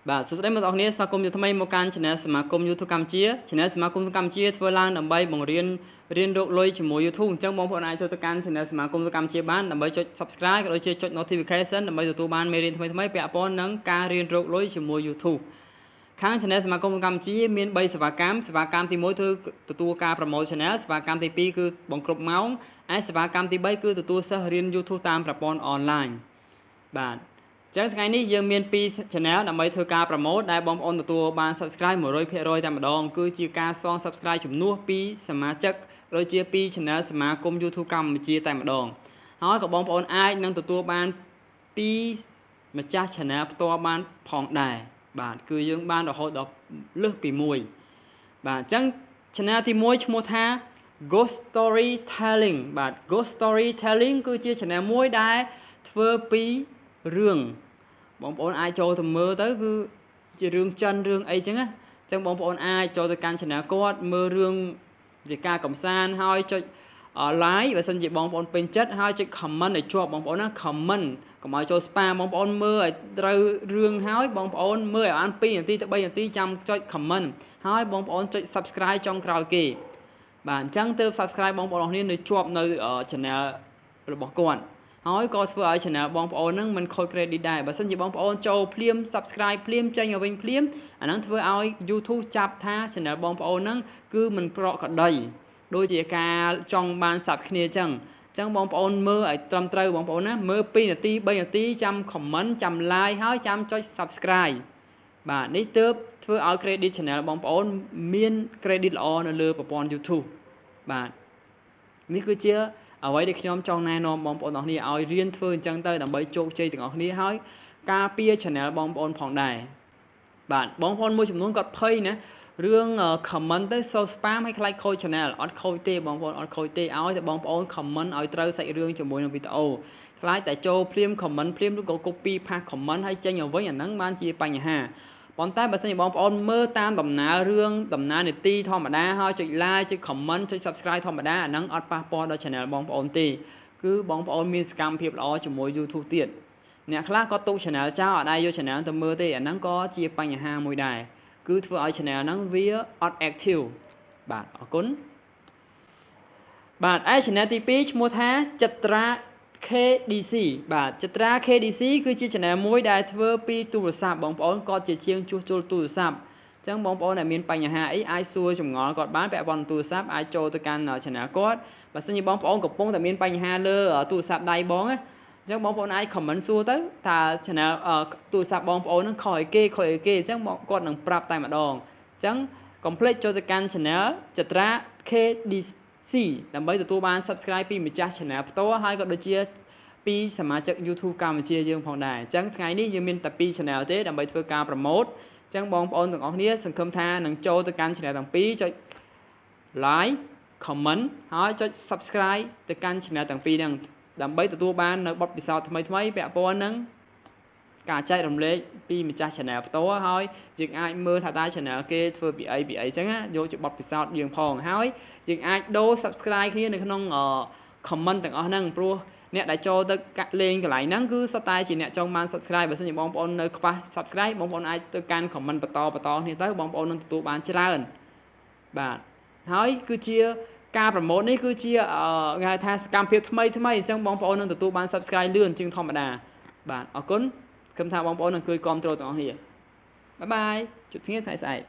បាទសួស្តីបងប្អូនស្វាគមន៍ជាថ្មីមកកាន់ Channel សមាគម YouTube កម្ពុជា Channel សមាគមកម្ពុជាធ្វើឡើងដើម្បីបង្រៀនរកលុយជាមួយ YouTube អញ្ចឹងបងប្អូនអាចចូលទៅកាន់ Channel សមាគមកម្ពុជាបានដើម្បីចុច Subscribe ក៏ដូចជាចុច Notification ដើម្បីទទួលបានមេរៀនថ្មីៗពាក់ព័ន្ធនឹងការរៀនរកលុយជាមួយ YouTube ខាង Channel សមាគមកម្ពុជាមាន 3 សេវាកម្មទី 1 គឺទទួលការ Promote Channel សេវាកម្មទី 2 គឺបង្គ្រប់ម៉ោងហើយសេវាកម្មទី 3 គឺទទួលសិស្សរៀន YouTube តាមប្រព័ន្ធ Online បាទចឹងថ្ងៃនេះយើងមាន2 channel ដើម្បីធ្វើការ promote ដែលបងប្អូនទទួលបាន subscribe 100% តែម្ដងគឺជាការសង subscribe ជំនួសពីសមាជិកដូចជា2 channel សមាគម YouTube កម្ពុជាតែម្ដងហើយក៏បងប្អូនអាចនឹងទទួលបានពីម្ចាស់ channel ផ្ទាល់បានផងដែរបាទគឺយើងបានរហូតដល់លើសពី1បាទអញ្ចឹង channel ទី 1 ឈ្មោះថា Ghost Storytelling បាទ Ghost Storytelling គឺជា channel មួយដែលធ្វើពីរឿងបងប្អូនអាចចូលទៅមើលទៅគឺជារឿងចិនរឿងអីចឹងណាអញ្ចឹងបងប្អូនអាចចូលទៅកាន់ channel គាត់មើលរឿងវិការកំសាន្តហើយចុច like បើសិនជាបងប្អូនពេញចិត្តហើយចុច comment ឲ្យជាប់បងប្អូនណា comment កុំឲ្យចូល spam បងប្អូនមើលឲ្យត្រូវរឿងហើយបងប្អូនមើលឲ្យបាន2នាទីទៅ3នាទីចាំចុច comment ហើយបងប្អូនចុច subscribe ចុងក្រោយគេបាទអញ្ចឹងទើប subscribe បងប្អូនគ្នានៅជាប់នៅ channel របស់គាត់ហើយក៏ធ្វើឲ្យ channel បងប្អូនហ្នឹងមិនខូច credit ដែរបើសិនជាបងប្អូនចូលភ្លាម subscribe ភ្លាមចេញឲ្យវិញភ្លាមអាហ្នឹងធ្វើឲ្យ YouTube ចាប់ថា channel បងប្អូនហ្នឹងគឺមិនប្រក្រតីដូចជាការចង់បាន sub គ្នាអញ្ចឹងបងប្អូនមើលឲ្យត្រឹមត្រូវបងប្អូនណាមើល2នាទី3នាទីចាំ comment ចាំ like ហើយចាំចុច subscribe បាទនេះទើបធ្វើឲ្យ credit channel បងប្អូនមាន credit ល្អនៅលើប្រព័ន្ធ YouTube បាទនេះគឺជាអ្វីដែលខ្ញុំចង់ណែនាំបងប្អូនទាំងគ្នាឲ្យរៀនធ្វើអញ្ចឹងទៅដើម្បីជោគជ័យទាំងអស់គ្នាហើយការពារ channel បងប្អូនផងដែរបាទបងប្អូនមួយចំនួនគាត់ភ័យណារឿង comment ទៅ so spam ឲ្យខ្លាចខូច channel អត់ខូចទេបងប្អូនអត់ខូចទេឲ្យតែបងប្អូន comment ឲ្យត្រូវសាច់រឿងជាមួយនឹងវីដេអូខ្លាចតែចូលភ្លាម comment ភ្លាមឬក៏ copy ផាស comment ឲ្យចេញឲ្យវិញអាហ្នឹងបានជាបញ្ហាប៉ុន្តែបើសិនជាបងប្អូនមើលតាមដំណើររឿងដំណើរនីតិធម្មតាហើយចុច like ចុច comment ចុច subscribe ធម្មតាអាហ្នឹងអត់ប៉ះពាល់ដល់ channel បងប្អូនទេគឺបងប្អូនមានសកម្មភាពល្អជាមួយ YouTube ទៀតអ្នកខ្លះក៏ទុក channel ចោលអត់ដែរយក channel ទៅមើលទេអាហ្នឹងក៏ជាបញ្ហាមួយដែរគឺធ្វើឲ្យ channel ហ្នឹងវាអត់ active បាទអរគុណបាទឯ channel ទី 2 ឈ្មោះថាចិត្រា KDC បាទចិត្រា KDC គឺជា channel មួយដែលធ្វើពីទូរស័ព្ទបងប្អូនគាត់ជាជាងជួសជុលទូរស័ព្ទអញ្ចឹងបងប្អូនដែលមានបញ្ហាអីអាចសួរចម្ងល់គាត់បានពាក់ព័ន្ធទូរស័ព្ទអាចចូលទៅកាន់ channel គាត់បើសិនជាបងប្អូនកំពុងតែមានបញ្ហាលើទូរស័ព្ទដៃបងណាអញ្ចឹងបងប្អូនអាច comment សួរទៅថា channel ទូរស័ព្ទបងប្អូនហ្នឹងខុសអីគេអញ្ចឹងគាត់នឹងប្រាប់តែម្ដងអញ្ចឹង complete ចូលទៅកាន់ channel ចិត្រា KDC ដើម្បីទទួលបាន subscribe ពីម្ចាស់ channel ផ្ទាល់ហើយក៏ដូចជាពីសមាជិក YouTube កម្ពុជាយើងផងដែរអញ្ចឹងថ្ងៃនេះយើងមានតែ2 channel ទេដើម្បីធ្វើការ promote អញ្ចឹងបងប្អូនទាំងអស់គ្នាសង្ឃឹមថានឹងចូលទៅកាន់ channel ទាំងពីរចុច like comment ហើយចុច subscribe ទៅកាន់ channel ទាំងពីរហ្នឹងដើម្បីទទួលបាននៅបទពិសោធន៍ថ្មីៗពាក់ព័ន្ធនឹងការចែករំលែកពីម្ចាស់ channel ផ្ទាល់ហើយយើងអាចមើលថាតើ channel គេធ្វើពីអីអញ្ចឹងណាយកជាបទពិសោធន៍យើងផងហើយយើងអាចដូរ subscribe គ្នានៅក្នុង comment ទាំងអស់ហ្នឹងព្រោះអ្នកដែលចូលទៅលេងកន្លែងហ្នឹងគឺសុទ្ធតែជាអ្នកចង់បាន subscribe បើសិនជាបងប្អូននៅខ្វះ subscribe បងប្អូនអាចទៅកាន់ comment បន្តគ្នាទៅបងប្អូននឹងទទួលបានច្រើនបាទហើយគឺជាការ promote នេះគឺជាគេហៅថាសកម្មភាពថ្មីអញ្ចឹងបងប្អូននឹងទទួលបាន subscribe លឿនជាងធម្មតាបាទអរគុណគិតថាបងប្អូននឹងជួយគាំទ្រទាំងអស់គ្នាបាយបាយជួបគ្នាថ្ងៃស្អែក